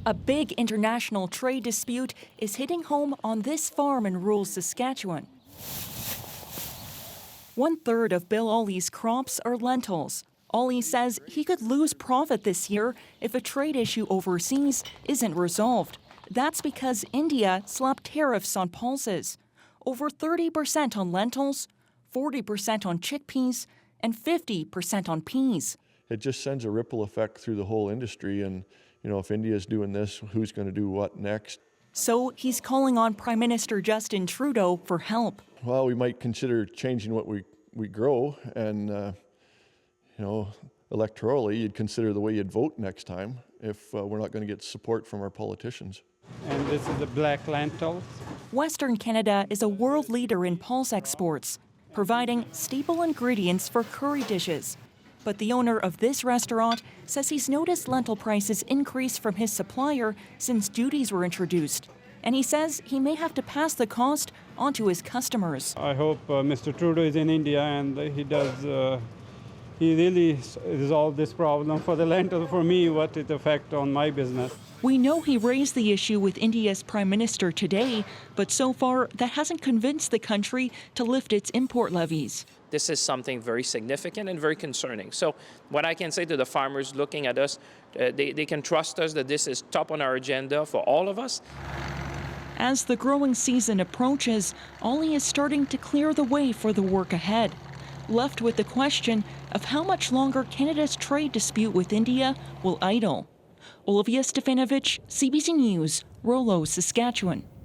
A big international trade dispute is hitting home on this farm in rural Saskatchewan. 1/3 of Bill Olley's crops are lentils. Olley says he could lose profit this year if a trade issue overseas isn't resolved. That's because India slapped tariffs on pulses. Over 30% on lentils, 40% on chickpeas, and 50% on peas. It just sends a ripple effect through the whole industry, and if India's doing this, who's going to do what next? So he's calling on Prime Minister Justin Trudeau for help. Well, we might consider changing what we grow, and electorally, you'd consider the way you'd vote next time if we're not going to get support from our politicians. And this is the black lentils. Western Canada is a world leader in pulse exports, providing staple ingredients for curry dishes. But the owner of this restaurant says he's noticed lentil prices increase from his supplier since duties were introduced. And he says he may have to pass the cost on to his customers. I hope Mr. Trudeau is in India and he really resolved this problem for the lentil. For me, what it affect on my business. We know he raised the issue with India's Prime Minister today, but so far that hasn't convinced the country to lift its import levies. This is something very significant and very concerning. So what I can say to the farmers looking at us, they can trust us that this is top on our agenda for all of us. As the growing season approaches, Olley is starting to clear the way for the work ahead, left with the question of how much longer Canada's trade dispute with India will idle. Olivia Stefanovic, CBC News, Rollo, Saskatchewan.